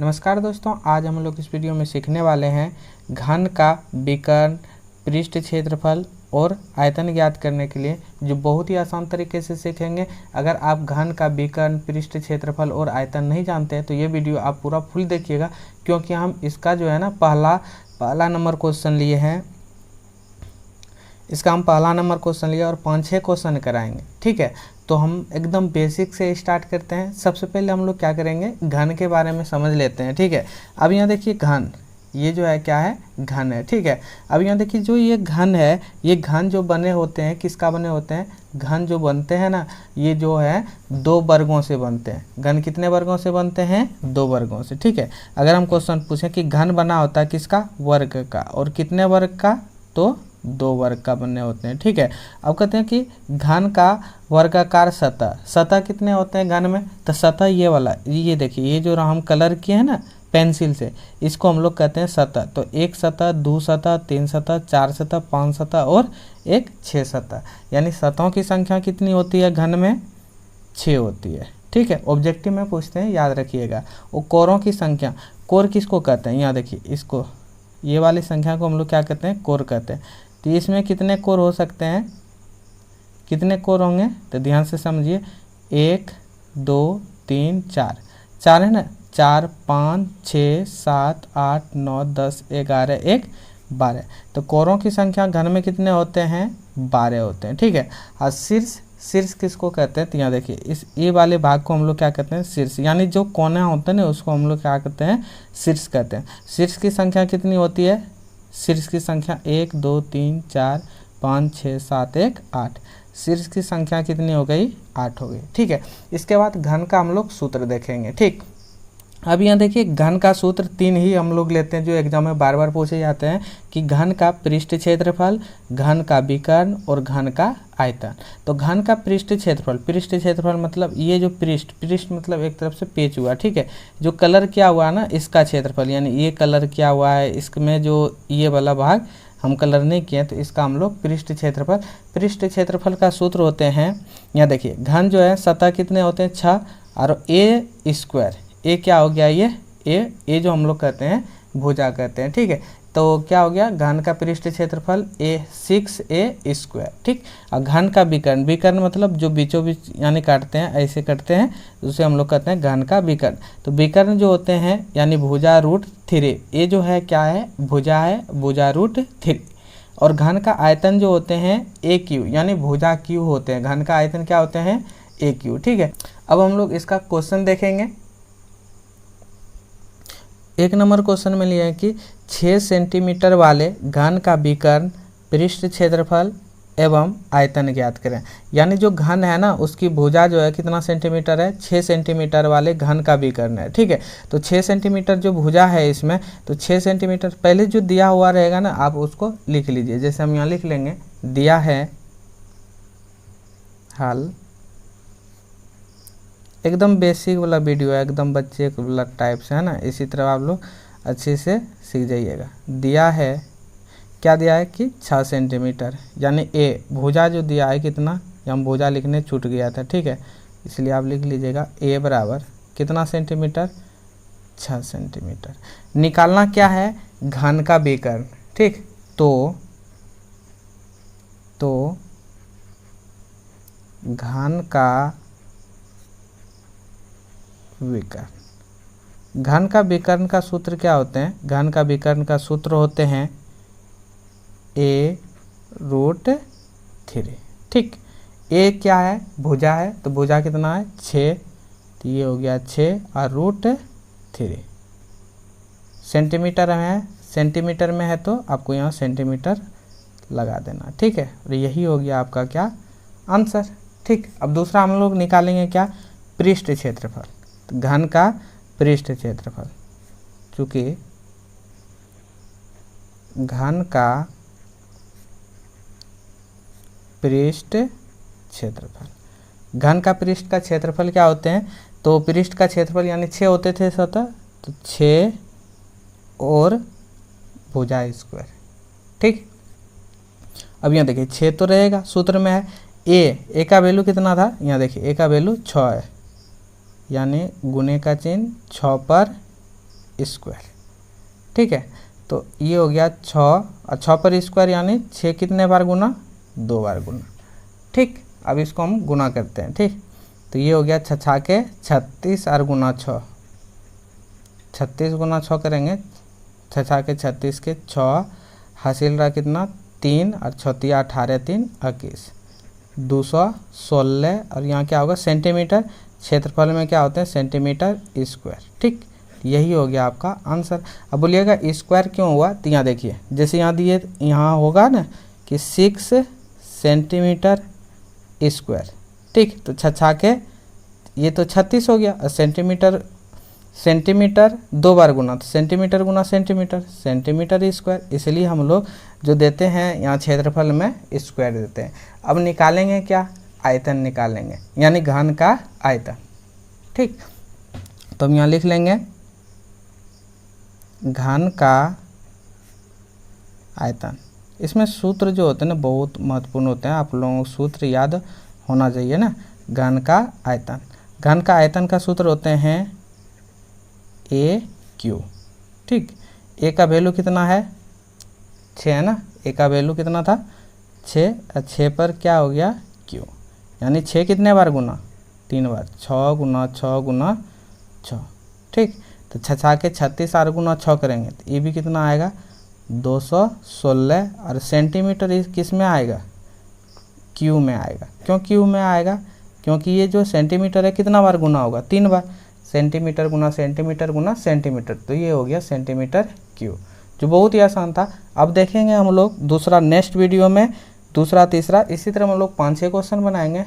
नमस्कार दोस्तों, आज हम लोग इस वीडियो में सीखने वाले हैं घन का विकर्ण, पृष्ठ क्षेत्रफल और आयतन ज्ञात करने के लिए, जो बहुत ही आसान तरीके से सीखेंगे। अगर आप घन का विकर्ण, पृष्ठ क्षेत्रफल और आयतन नहीं जानते हैं तो ये वीडियो आप पूरा फुल देखिएगा, क्योंकि हम इसका जो है ना पहला नंबर क्वेश्चन लिए हैं। इसका हम पहला नंबर क्वेश्चन लिया और 5-6 क्वेश्चन कराएंगे। ठीक है, तो हम एकदम बेसिक से स्टार्ट करते हैं। सबसे पहले हम लोग क्या करेंगे, घन के बारे में समझ लेते हैं। ठीक है, अब यहाँ देखिए घन, ये जो है क्या है, घन है। ठीक है, अब यहाँ देखिए जो ये घन है, ये घन जो बने होते हैं किसका बने होते हैं, घन जो बनते हैं ना, ये जो है 2 वर्गों से बनते हैं। घन कितने वर्गों से बनते हैं, 2 वर्गों से। ठीक है, अगर हम क्वेश्चन पूछें कि घन बना होता है किसका, वर्ग का, और कितने वर्ग का, तो 2 वर्ग का बने होते हैं। ठीक है, अब कहते हैं कि घन का वर्गाकार सतह कितने होते हैं घन में, तो सतह ये वाला, ये देखिए, ये जो हम कलर किए हैं ना पेंसिल से, इसको हम लोग कहते हैं सतह। तो 1 सतह, 2 सतह, 3 सतह, 4 सतह, 5 सतह और 6 सतह, यानी सतहों की संख्या कितनी होती है घन में, 6 होती है। ठीक है, ऑब्जेक्टिव में पूछते हैं, याद रखिएगा। और कोरों की संख्या, कोर किसको कहते हैं, यहाँ देखिए, इसको, ये वाली संख्या को हम लोग क्या कहते हैं, कोर कहते हैं। तो इसमें कितने कोर हो सकते हैं, कितने कोर होंगे, तो ध्यान से समझिए, 1 2 3 4 है ना, 4 5 6 7 8 9 10 11 1 12। तो कोरों की संख्या घन में कितने होते हैं, 12 होते हैं। ठीक है, और शीर्ष किसको कहते हैं, तो यहाँ देखिए, इस ए वाले भाग को हम लोग क्या कहते हैं, शीर्ष, यानी जो कोना होता है ना उसको हम लोग क्या कहते हैं, शीर्ष कहते हैं। शीर्ष की संख्या कितनी होती है, शीर्ष की संख्या 1 2 3 4 5 6 7 1 8। शीर्ष की संख्या कितनी हो गई, 8 हो गई। ठीक है, इसके बाद घन का हम लोग सूत्र देखेंगे। ठीक, अब यहाँ देखिए, घन का सूत्र 3 ही हम लोग लेते हैं, जो एग्जाम में बार बार पूछे जाते हैं, कि घन का पृष्ठ क्षेत्रफल, घन का विकर्ण और घन का आयतन। तो घन का पृष्ठ क्षेत्रफल मतलब ये जो पृष्ठ मतलब एक तरफ से पेच हुआ। ठीक है, जो कलर किया हुआ है ना इसका क्षेत्रफल, यानी ये कलर किया हुआ है, इसमें जो ये वाला भाग हम कलर नहीं किए, तो इसका हम लोग पृष्ठ क्षेत्रफल का सूत्र होते हैं। यहाँ देखिए, घन जो है सतह कितने होते हैं, 6, और ए स्क्वायर, ए क्या हो गया, ये ए जो हम लोग कहते हैं भुजा कहते हैं। ठीक है, तो क्या हो गया, घन का पृष्ठ क्षेत्रफल 6a स्क्वायर। ठीक, और घन का विकर्ण मतलब जो बीचों बीच यानी काटते हैं, ऐसे काटते हैं, उसे हम लोग कहते हैं घन का विकर्ण। तो विकर्ण जो होते हैं यानी भुजा √3, ये जो है क्या है, भुजा है, भुजा √3। और घन का आयतन जो होते हैं AQ, यानी भुजा Q होते हैं। घन का आयतन क्या होते हैं, AQ। ठीक है, अब हम लोग इसका क्वेश्चन देखेंगे। 1 नंबर क्वेश्चन में लिया है कि 6 सेंटीमीटर वाले घन का विकर्ण, पृष्ठ क्षेत्रफल एवं आयतन ज्ञात करें। यानी जो घन है ना उसकी भुजा जो है कितना सेंटीमीटर है, 6 सेंटीमीटर वाले घन का विकर्ण है। ठीक है, तो 6 सेंटीमीटर जो भुजा है इसमें, तो 6 सेंटीमीटर पहले जो दिया हुआ रहेगा ना आप उसको लिख लीजिए। जैसे हम यहाँ लिख लेंगे, दिया है हल, एकदम बेसिक वाला वीडियो है, एकदम बच्चे वाला टाइप से है ना, इसी तरह आप लोग अच्छे से सीख जाइएगा। दिया है, क्या दिया है कि 6 सेंटीमीटर, यानी ए भुजा जो दिया है कितना, हम भुजा लिखने छूट गया था। ठीक है, इसलिए आप लिख लीजिएगा ए बराबर कितना सेंटीमीटर, 6 सेंटीमीटर। निकालना क्या है, घन का विकर्ण। ठीक, तो घन का विकर्ण, घन का विकर्ण का सूत्र क्या होते हैं, घन का विकर्ण का सूत्र होते हैं a√3। ठीक, ए क्या है, भुजा है, तो भुजा कितना है, 6, तो ये हो गया 6 और √3। सेंटीमीटर में है तो आपको यहाँ सेंटीमीटर लगा देना। ठीक है, और यही हो गया आपका क्या, आंसर। ठीक, अब दूसरा हम लोग निकालेंगे क्या, पृष्ठ क्षेत्रफल। घन का पृष्ठ क्षेत्रफल, चूँकि घन का पृष्ठ क्षेत्रफल, घन का पृष्ठ का क्षेत्रफल क्या होते हैं, तो पृष्ठ का क्षेत्रफल यानी 6 होते थे सतह, तो 6 और भुजा स्क्वायर। ठीक, अब यहाँ देखिए 6 तो रहेगा, सूत्र में है ए का वैल्यू कितना था, यहाँ देखिए ए का वैल्यू 6 है, यानी गुने का चिन्ह 6 पर स्क्वायर। ठीक है, तो ये हो गया 6 और 6 पर स्क्वायर यानी 6 कितने बार गुना, 2 बार गुना। ठीक, अब इसको हम गुना करते हैं। ठीक, तो ये हो गया 6 के 36 और गुना 6, 36 गुना 6 करेंगे, 6 के 36 के 6 हासिल रहा कितना 3 और 6 18 3 21 216 और यहाँ क्या होगा सेंटीमीटर, क्षेत्रफल में क्या होते हैं सेंटीमीटर स्क्वायर। ठीक, यही हो गया आपका आंसर। अब बोलिएगा स्क्वायर क्यों हुआ, तो यहाँ देखिए जैसे यहाँ दिए यहाँ होगा ना कि 6 सेंटीमीटर स्क्वायर। ठीक, तो 6 के ये तो 36 हो गया और सेंटीमीटर 2 बार गुना, तो सेंटीमीटर गुना सेंटीमीटर, सेंटीमीटर स्क्वायर, इसलिए हम लोग जो देते हैं यहाँ क्षेत्रफल में स्क्वायर देते हैं। अब निकालेंगे क्या, आयतन निकालेंगे, यानी घन का आयतन। ठीक, तो हम यहाँ लिख लेंगे घन का आयतन। इसमें सूत्र जो होते हैं ना बहुत महत्वपूर्ण होते हैं, आप लोगों को सूत्र याद होना चाहिए ना। घन का आयतन, घन का आयतन का सूत्र होते हैं ए क्यू। ठीक, ए का वैल्यू कितना है 6 है ना, ए का वैल्यू कितना था 6, 6 पर क्या हो गया क्यू, यानी 6 कितने बार गुना 3 बार, 6 गुना 6 गुना 6। ठीक, तो 6 के 36 और गुना 6 करेंगे तो ये भी कितना आएगा 216 और सेंटीमीटर किस में आएगा क्यू में आएगा। क्यों क्यू में आएगा, क्योंकि ये जो सेंटीमीटर है कितना बार गुना होगा 3 बार, सेंटीमीटर गुना सेंटीमीटर गुना सेंटीमीटर, तो ये हो गया सेंटीमीटर क्यू, जो बहुत ही आसान था। अब देखेंगे हम लोग दूसरा नेक्स्ट वीडियो में, दूसरा तीसरा इसी तरह हम लोग 5-6 क्वेश्चन बनाएंगे।